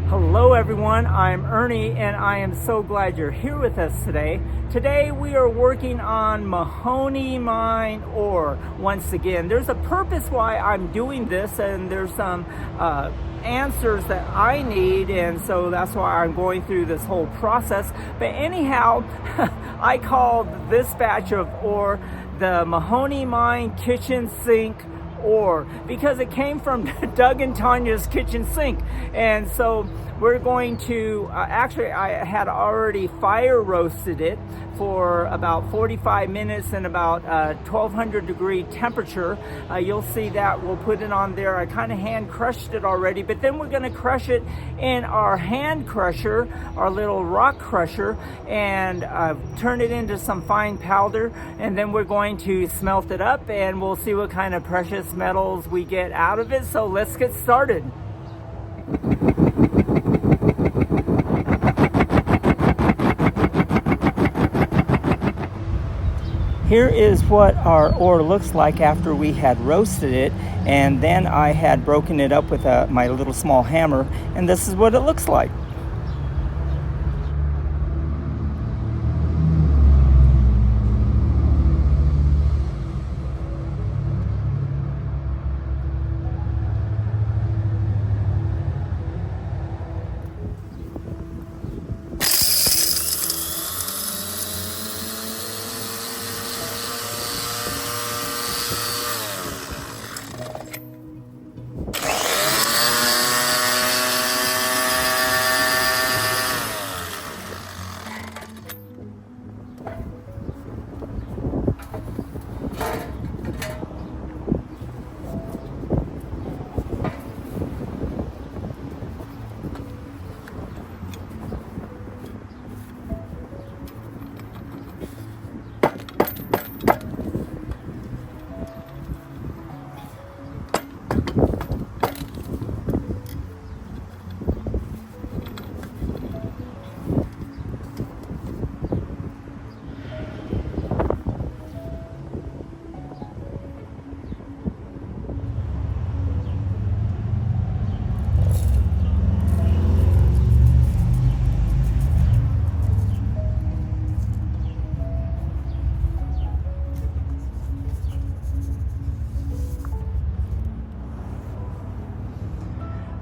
Hello everyone, I'm Ernie and I am so glad you're here with us today. Today we are working on Mahoney mine ore once again. There's a purpose why I'm doing this, and there's some answers that I need, and so that's why I'm going through this whole process. But anyhow, I called this batch of ore the Mahoney mine kitchen sink ore because it came from Doug and Tanya's kitchen sink. And so we're going to actually, I had already fire roasted it for about 45 minutes in about 1200 degree temperature. You'll see that we'll put it on there. I kind of hand crushed it already, but then we're going to crush it in our hand crusher, our little rock crusher, and turn it into some fine powder, and then we're going to smelt it up and we'll see what kind of precious metals we get out of it. So let's get started. Here is what our ore looks like after we had roasted it, and then I had broken it up with my little small hammer, and this is what it looks like.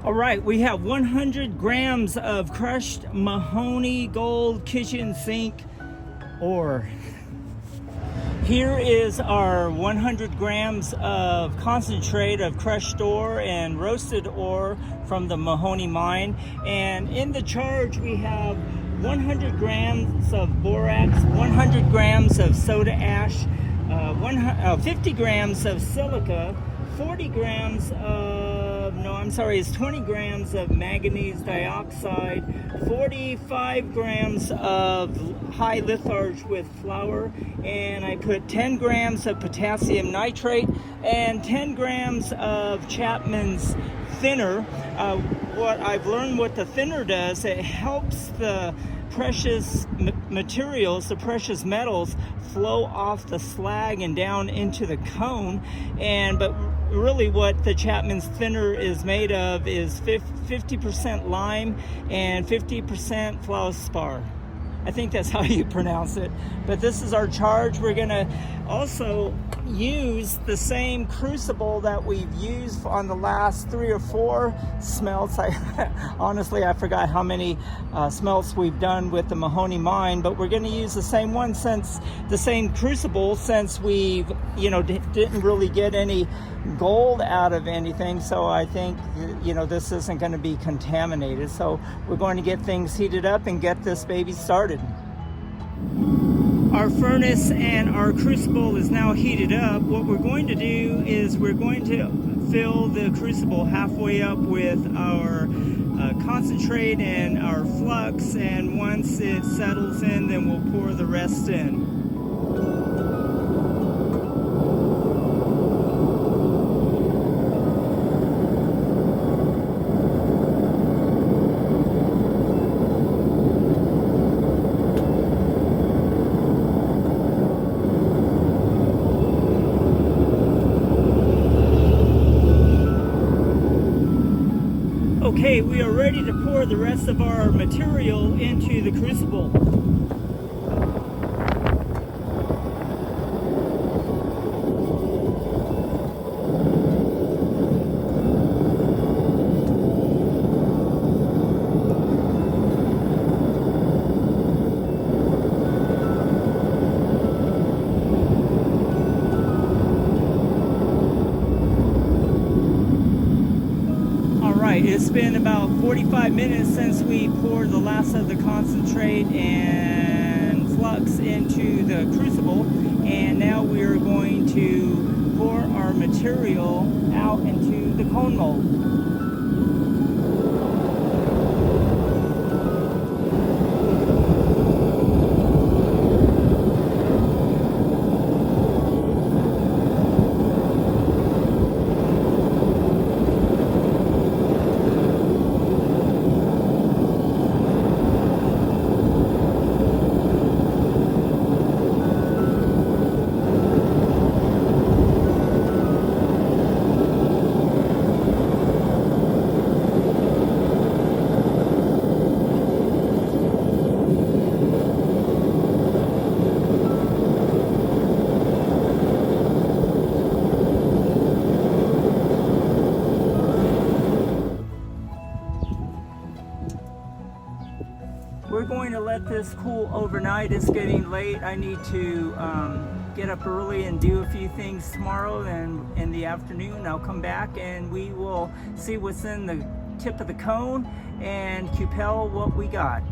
All right, we have 100 grams of crushed Mahoney gold kitchen sink ore. Here is our 100 grams of concentrate of crushed ore and roasted ore from the Mahoney mine. And in the charge we have 100 grams of borax, 100 grams of soda ash, 50 grams of silica, 40 grams of, no, I'm sorry, it's 20 grams of manganese dioxide, 45 grams of high litharge with flour, and I put 10 grams of potassium nitrate and 10 grams of Chapman's thinner. What I've learned what the thinner does, it helps the precious materials, the precious metals, flow off the slag and down into the cone. But really what the Chapman's thinner is made of is 50% lime and 50% fluorspar. I think that's how you pronounce it. But this is our charge. We're going to also use the same crucible that we've used on the last 3 or 4 smelts. Honestly, I forgot how many smelts we've done with the Mahoney mine, but we're going to use the same one, since the same crucible, since we've, didn't really get any gold out of anything. So I think, this isn't going to be contaminated. So we're going to get things heated up and get this baby started. Our furnace and our crucible is now heated up. What we're going to do is we're going to fill the crucible halfway up with our concentrate and our flux, and once it settles in, then we'll pour the rest in. Okay, we we are ready to pour the rest of our material into the crucible. It's been about 45 minutes since we poured the last of the concentrate and flux into the crucible, and now we are going to pour our material out into the cone mold. We're going to let this cool overnight. It's getting late. I need to get up early and do a few things tomorrow, and in the afternoon I'll come back and we will see what's in the tip of the cone and cupel what we got.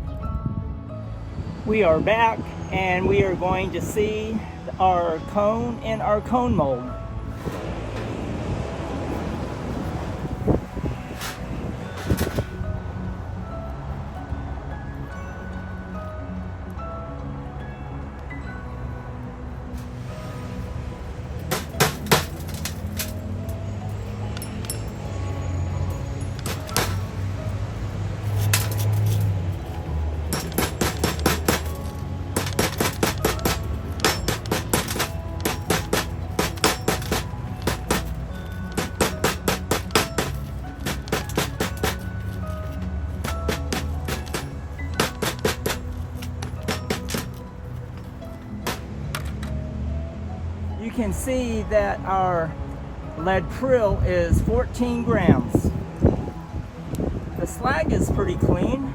We are back and we are going to see our cone and our cone mold. You can see that our lead prill is 14 grams. The slag is pretty clean.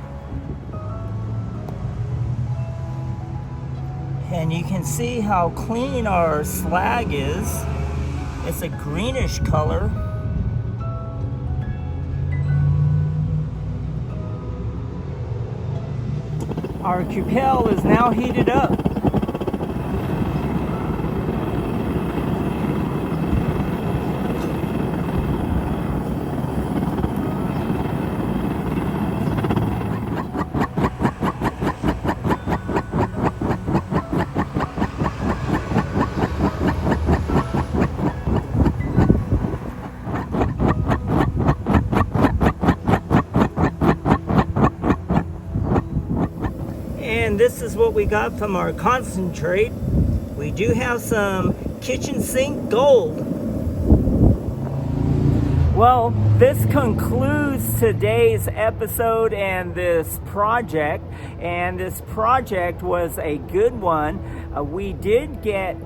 And you can see how clean our slag is. It's a greenish color. Our cupel is now heated up. And this is what we got from our concentrate. We do have some kitchen sink gold. Well, this concludes today's episode and this project. And this project was a good one. We did get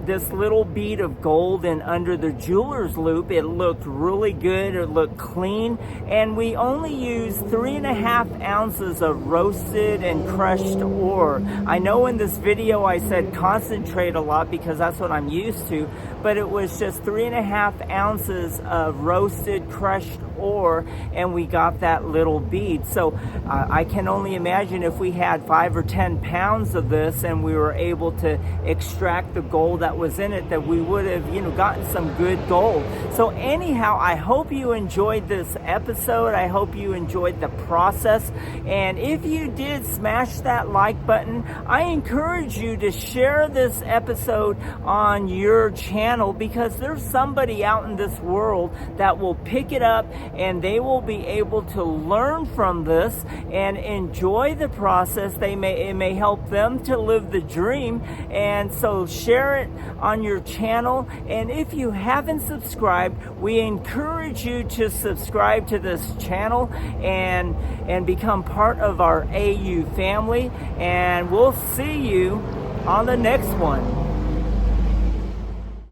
this little bead of gold in under the jeweler's loop. It looked really good. It looked clean. And we only used 3.5 ounces of roasted and crushed ore. I know in this video I said concentrate a lot because that's what I'm used to, but it was just 3.5 ounces of roasted crushed ore, and we got that little bead. So I can only imagine if we had 5 or 10 pounds of this and we were able to extract the gold that was in it, that we would have, gotten some good gold. So anyhow, I hope you enjoyed this episode. I hope you enjoyed the process. And if you did, smash that like button. I encourage you to share this episode on your channel, because there's somebody out in this world that will pick it up and they will be able to learn from this and enjoy the process. It may help them to live the dream. And so share it on your channel. And if you haven't subscribed, we encourage you to subscribe to this channel and become part of our AU family. And we'll see you on the next one.